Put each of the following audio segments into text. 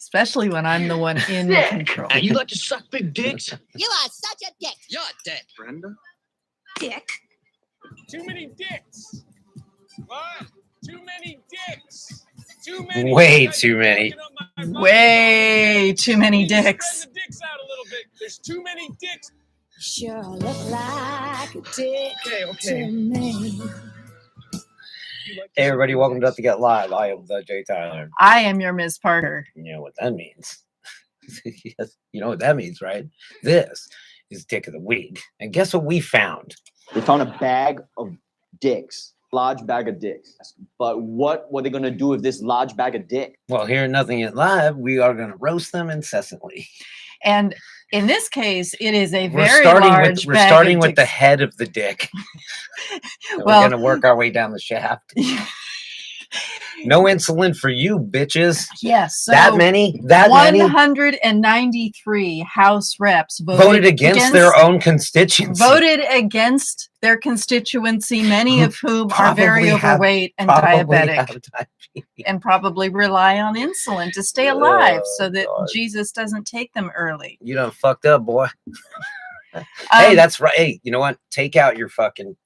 Especially when I'm the one in control. And you like to suck big dicks? You are such a dick. You're a dick, Brenda. Dick. Too many dicks. What? Too many dicks. Too many. Way too many. Way too many dicks. Spread the dicks out a little bit. There's too many dicks. Sure look like a dick Okay. to me. Hey everybody, welcome to Up to Get Live. I am the Jay Tyler. I am your Ms. Parker. You know what that means. Yes, you know what that means, right? This is Dick of the Week. And guess what we found? They found a bag of dicks, large bag of dicks. But what were they going to do with this large bag of dick? Well, here at Nothing Yet Live, we are going to roast them incessantly. And in this case, it is a We're very starting large with, bag we're starting of with the dicks. head of the dick. Well- We're going to work our way down the shaft. No insulin for you, bitches. Yes. So That many? That many? 193 House reps Voted against their own constituency. Voted against their constituency, many of whom are very Probably have- overweight and Probably diabetic have diabetes. and probably rely on insulin to stay alive Oh, so that God. Jesus doesn't take them early. You done fucked up, boy. Hey, Um, that's right. Hey, you know what? Take out your fucking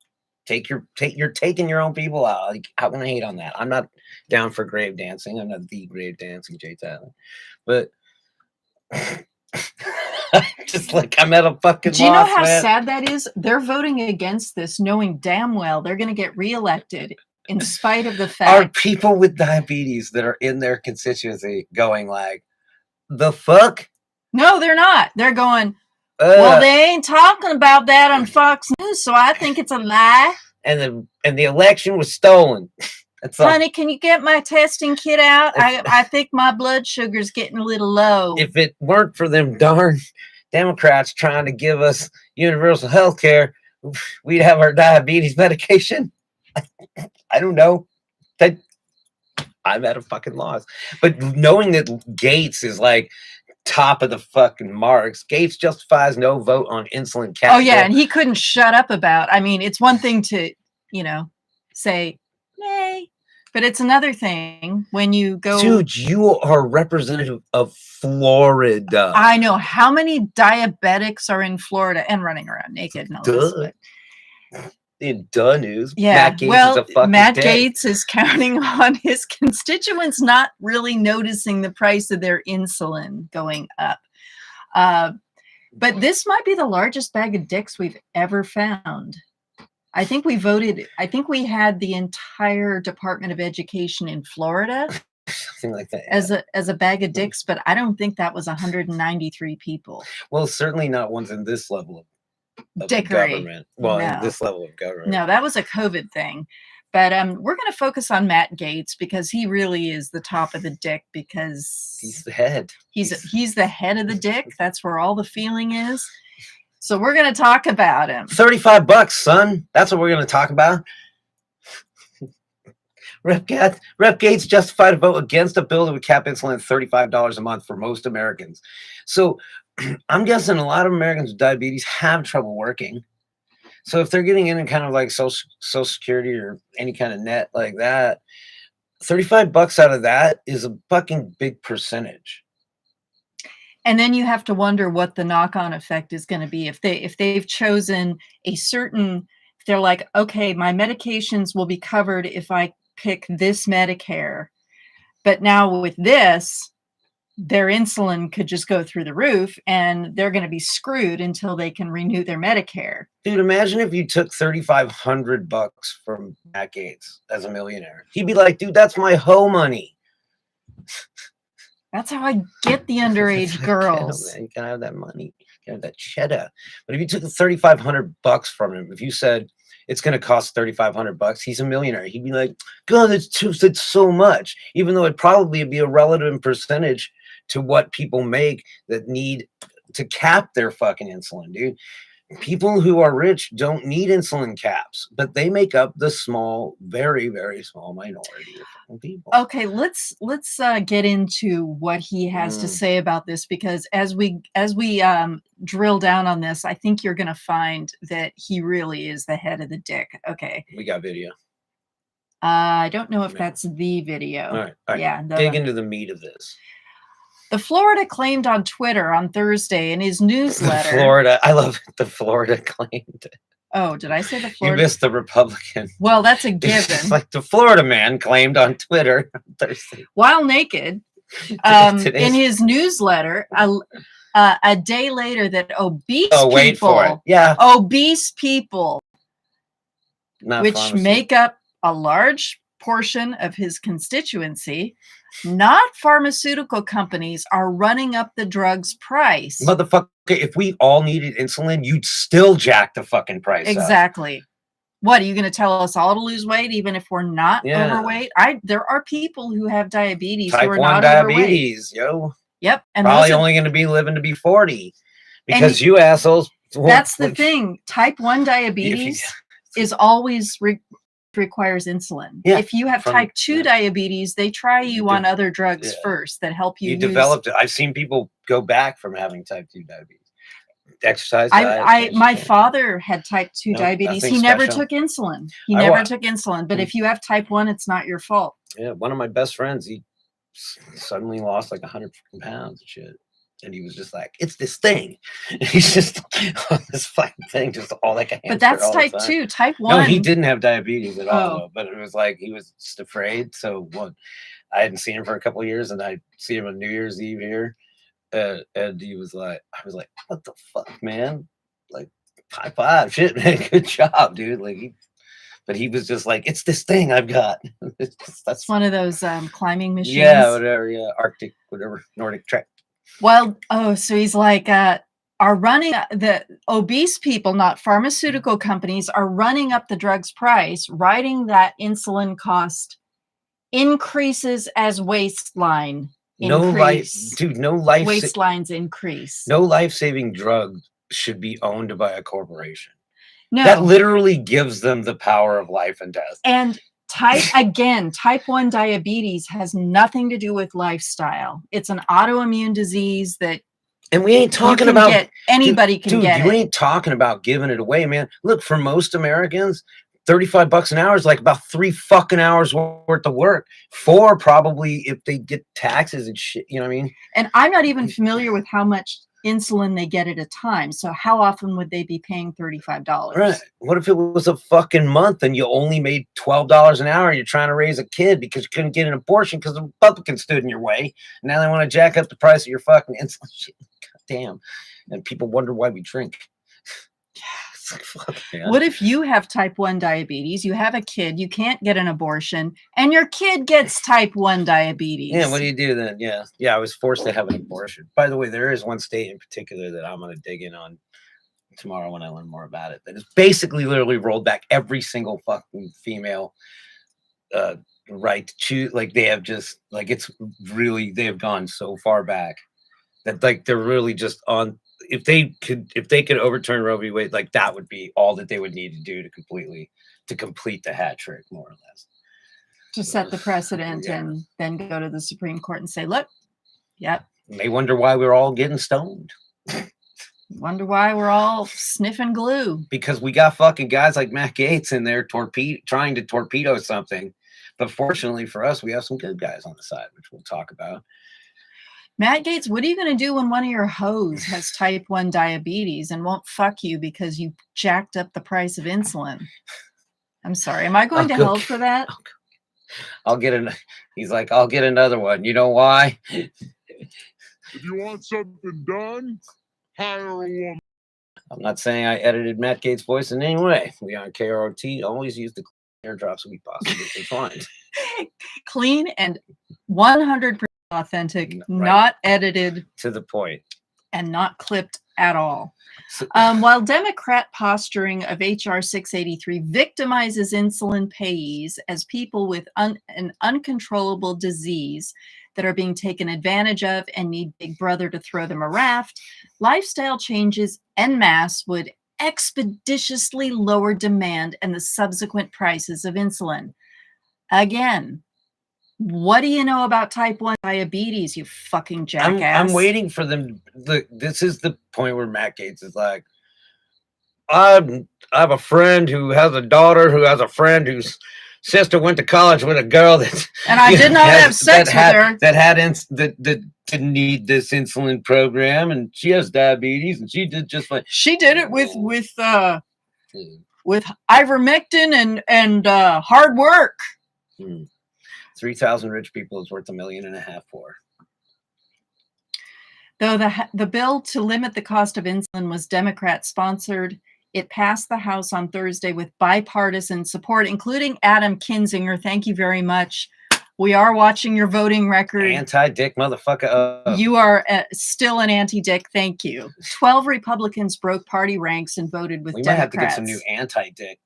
you're taking your own people out. Like, how can I hate on that? I'm not down for grave dancing. I'm not the grave dancing Jay Tyler. But just like I'm at a fucking Do you know loss, how man. sad that is? They're voting against this, knowing damn well they're going to get reelected in spite of the Are fact. people with diabetes that are in their constituency going like, the fuck? No, they're not. They're going, well, they ain't talking about that on Fox News, so I think it's a lie. and the election was stolen. That's all. Honey, can you get my testing kit out? I think my blood sugar's getting a little low. If it weren't for them darn Democrats trying to give us universal health care, we'd have our diabetes medication. I don't know. I'm at a fucking loss. But knowing that Gates is like top of the fucking marks, Gates justifies no vote on insulin cap. Oh, yeah, and he couldn't shut up about, I mean, it's one thing to, say, nay, but it's another thing when you go. Dude, you are representative of Florida. I know how many diabetics are in Florida and running around naked and all this. Duh. But In duh news. yeah, Matt Gaetz well, is a fucking Matt dick. Gaetz is counting on his constituents not really noticing the price of their insulin going up. But this might be the largest bag of dicks we've ever found. I think we had the entire Department of Education in Florida Something like that. as a bag of dicks, but I don't think that was 193 people. Well, certainly not ones in this level of Dickery. government. Well, No. in this level of government. No, that was a COVID thing. But we're going to focus on Matt Gaetz because he really is the top of the dick because He's the head. he's the head of the dick. That's where all the feeling is. So we're going to talk about him. $35, son. That's what we're going to talk about. Rep Gaetz justified a vote against a bill that would cap insulin at $35 a month for most Americans. So I'm guessing a lot of Americans with diabetes have trouble working. So if they're getting in kind of like social security or any kind of net like that, $35 out of that is a fucking big percentage. And then you have to wonder what the knock-on effect is going to be if they've chosen a certain. If they're like, okay, my medications will be covered if I pick this Medicare, but now with this, their insulin could just go through the roof, and they're going to be screwed until they can renew their Medicare. Dude, imagine if you took $3,500 from Matt Gaetz as a millionaire. He'd be like, dude, that's my hoe money. That's how I get the underage girls. You can have that money. You can have that cheddar. But if you took the $3,500 from him, if you said it's going to cost $3,500, he's a millionaire. He'd be like, God, it's so much. Even though it'd probably be a relative percentage to what people make that need to cap their fucking insulin, dude. People who are rich don't need insulin caps, but they make up the small, very, very small minority of fucking people. Okay, let's get into what he has to say about this, because as we drill down on this, I think you're going to find that he really is the head of the dick. Okay. We got video. I don't know if that's the video. All right. Yeah. Dig into the meat of this. The Florida claimed on Twitter on Thursday in his newsletter. Florida. I love the Florida claimed. Oh, did I say the You Florida? missed the Republican. Well, that's a It's given. like the Florida man claimed on Twitter on Thursday. While naked, Today's- in his newsletter, a day later, that obese wait for it. people, Yeah. obese people, Not which pharmacy. make up a large portion of his constituency, not pharmaceutical companies, are running up the drug's price. Motherfucker, if we all needed insulin, you'd still jack the fucking price up. Exactly. What, are you going to tell us all to lose weight even if we're not Yeah. overweight? There are people who have diabetes who Type are 1 not diabetes, yo. overweight. Yep. And Probably those are- only going to be living to be 40 because you assholes. that's the thing. Type 1 diabetes is always requires insulin. Yeah, If you have from- type 2 yeah. diabetes, they try you on other drugs yeah. first that help you You lose. developed it. I've seen people go back from having type 2 diabetes. Exercise. diet, My change. father had type 2 No, diabetes. nothing He never special. took insulin. He I never wa- took insulin. But Mm. if you have type 1, it's not your fault. Yeah, one of my best friends, he suddenly lost like 100 pounds and shit. And he was just like, it's this thing. He's just on this fucking thing, just all like a hamster. But that's all the type time. 2. Type 1. No, he didn't have diabetes at all, Oh. though, but it was like he was just afraid. So what? I hadn't seen him for a couple of years, and I see him on New Year's Eve here, and he was like, I was like, what the fuck, man? Like, high five, shit, man, good job, dude. Like, but he was just like, it's this thing I've got. That's one of those climbing machines. yeah, whatever, yeah, Arctic, whatever, Nordic Trek. Well, so he's like, are running the obese people, not pharmaceutical companies, are running up the drug's price, writing that insulin cost increases as waistline No life, increase. dude. No life. Waistlines increase. No life-saving drug should be owned by a corporation. No. That literally gives them the power of life and death. And type 1 diabetes has nothing to do with lifestyle. It's an autoimmune disease that And we ain't talking you can about get, anybody can dude, get you it. ain't talking about giving it away, man. Look, for most Americans, $35 an hour is like about 3 fucking hours worth of work. 4 probably if they get taxes and shit. You know what I mean? And I'm not even familiar with how much insulin they get at a time. So how often would they be paying $35? Right. What if it was a fucking month and you only made $12 an hour and you're trying to raise a kid because you couldn't get an abortion because the Republicans stood in your way? And now they want to jack up the price of your fucking insulin shit. God damn. And people wonder why we drink. It's like, fuck, man. What if you have type 1 diabetes, you have a kid, you can't get an abortion, and your kid gets type 1 diabetes? Yeah, what do you do then? Yeah. Yeah, I was forced to have an abortion. By the way, there is one state in particular that I'm going to dig in on tomorrow when I learn more about it. That is basically literally rolled back every single fucking female right to choose. Like they have just like it's really they have gone so far back that like they're really just on. If they could overturn Roe v. Wade, like that would be all that they would need to do to complete the hat trick, more or less. To set the precedent Yeah. and then go to the Supreme Court and say, look, yep, And they wonder why we're all getting stoned. wonder why we're all sniffing glue. Because we got fucking guys like Matt Gaetz in there trying to torpedo something. But fortunately for us, we have some good guys on the side, which we'll talk about. Matt Gaetz, what are you going to do when one of your hoes has type 1 diabetes and won't fuck you because you jacked up the price of insulin? I'm sorry. Am I going to go hell get- for that? He's like, I'll get another one. You know why? If you want something done, hire a woman. I'm not saying I edited Matt Gaetz' voice in any way. We on KROT always use the airdrops we possibly can find. Clean and 100% authentic, Right. not edited To the point. and not clipped at all. So- While Democrat posturing of H.R. 683 victimizes insulin payees as people with an uncontrollable disease that are being taken advantage of and need Big Brother to throw them a raft, lifestyle changes en masse would expeditiously lower demand and the subsequent prices of insulin. Again, what do you know about type 1 diabetes, you fucking jackass? I'm waiting for them. This is the point where Matt Gaetz is like, I have a friend who has a daughter who has a friend whose sister went to college with a girl that And I did not have sex with her. that didn't need this insulin program, and she has diabetes, and she did just fine. She did it with Hmm. ivermectin and hard work. 3,000 rich people is worth $1.5 million for. Though the bill to limit the cost of insulin was Democrat sponsored, it passed the House on Thursday with bipartisan support, including Adam Kinzinger. Thank you very much. We are watching your voting record. Anti-dick motherfucker. You are still an anti-dick. Thank you. 12 Republicans broke party ranks and voted with We might have Democrats. to get some new anti-dick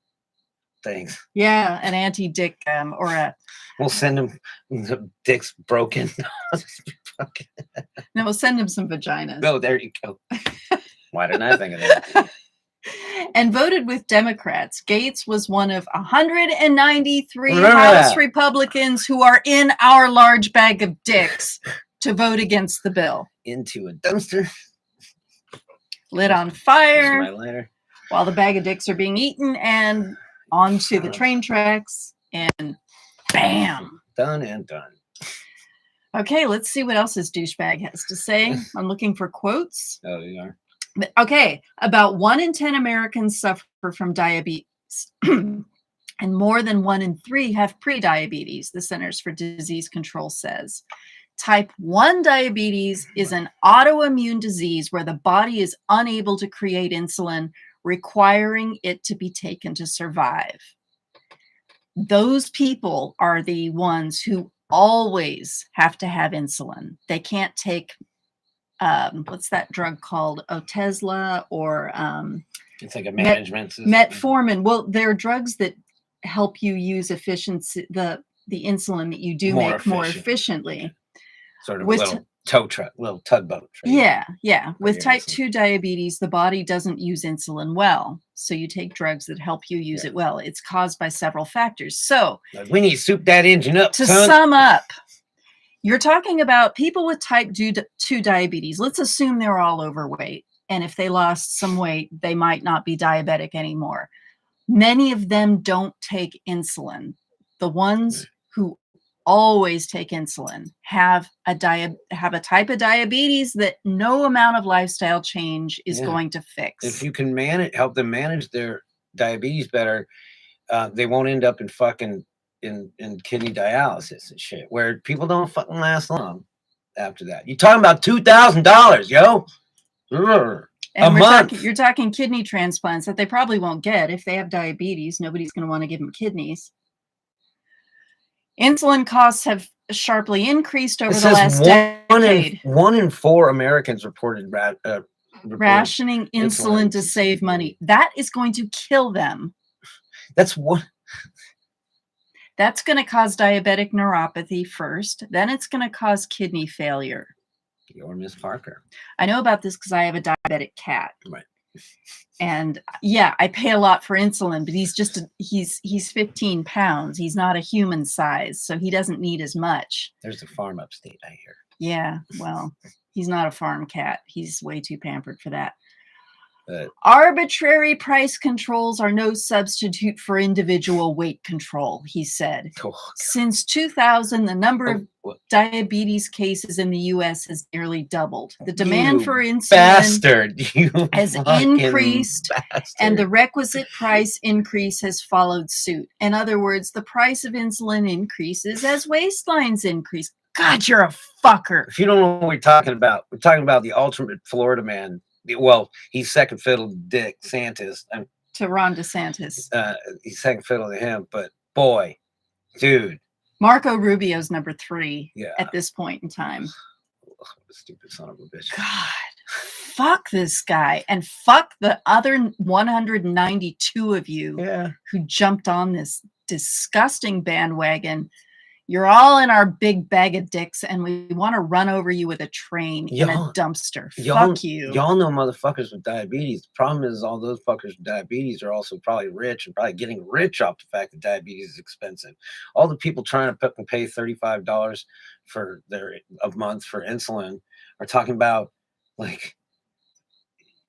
things. Yeah, an anti-dick or a. We'll send them the dicks broken. No, we'll send him some vaginas. Oh, there you go. Why didn't I think of that? And voted with Democrats. Gates was one of 193 Remember House that. Republicans who are in our large bag of dicks to vote against the bill. Into a dumpster. Lit on Here's fire my lighter. while the bag of dicks are being eaten and onto the train tracks and bam. Done and done. Okay, let's see what else this douchebag has to say. I'm looking for quotes. Oh, you are. Okay, about 1 in 10 Americans suffer from diabetes, and more than 1 in 3 have prediabetes, the Centers for Disease Control says. Type 1 diabetes is an autoimmune disease where the body is unable to create insulin, requiring it to be taken to survive. Those people are the ones who always have to have insulin. They can't take what's that drug called? Otezla or You think of management system. metformin. Well, they're drugs that help you use efficiency, the insulin that you do More make more efficient. efficiently. Sort of with a little tow truck, little tugboat. right? Yeah. With your type insulin. 2 diabetes, the body doesn't use insulin well. So you take drugs that help you use Yeah. it well. It's caused by several factors. So Like, we need to soup that engine up, to son. sum up, you're talking about people with type 2 diabetes. Let's assume they're all overweight. And if they lost some weight, they might not be diabetic anymore. Many of them don't take insulin. The ones who always take insulin have a type of diabetes that no amount of lifestyle change is Yeah. going to fix. If you can help them manage their diabetes better, they won't end up in fucking in kidney dialysis and shit, where people don't fucking last long after that. You're talking about $2,000, yo. Urgh. And a month. you're talking kidney transplants that they probably won't get if they have diabetes. Nobody's going to want to give them kidneys. Insulin costs have sharply increased over It the says last decade. one in 4 Americans reported Rationing insulin to insulin save money. That is going to kill them. That's what. That's going to cause diabetic neuropathy first. Then it's going to cause kidney failure. You're Miss Parker. I know about this because I have a diabetic cat. Right. And yeah, I pay a lot for insulin, but he's 15 pounds. He's not a human size, so he doesn't need as much. There's a farm upstate, I hear. Yeah, well, he's not a farm cat. He's way too pampered for that. But Arbitrary price controls are no substitute for individual weight control, he said. Since 2000, the number of diabetes cases in the U.S. has nearly doubled. The demand for insulin bastard, has fucking increased, bastard. and the requisite price increase has followed suit. In other words, the price of insulin increases as waistlines increase. God, you're a fucker. If you don't know what we're talking about the ultimate Florida man. Well, he's second fiddle to Dick Santis. To Ron DeSantis. He's second fiddle to him, but boy, dude. Marco Rubio's number 3 Yeah. at this point in time. Stupid son of a bitch. God, fuck this guy. And fuck the other 192 of you who jumped on this disgusting bandwagon. You're all in our big bag of dicks, and we want to run over you with a train in a dumpster. Fuck you. Y'all know motherfuckers with diabetes. The problem is all those fuckers with diabetes are also probably rich and probably getting rich off the fact that diabetes is expensive. All the people trying to pay $35 for a month for insulin are talking about like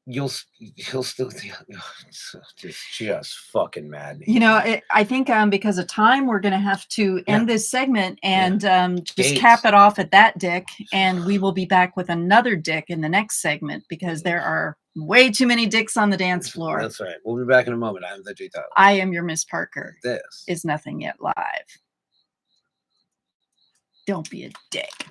he'll still think, oh, it's just fucking mad. You know, I think because of time, we're going to have to end this segment and just Dates. cap it off at that dick. And we will be back with another dick in the next segment because there are way too many dicks on the dance floor. That's right. We'll be back in a moment. I'm the Ditto. I am your Miss Parker. This Is Nothing Yet Live. Don't be a dick.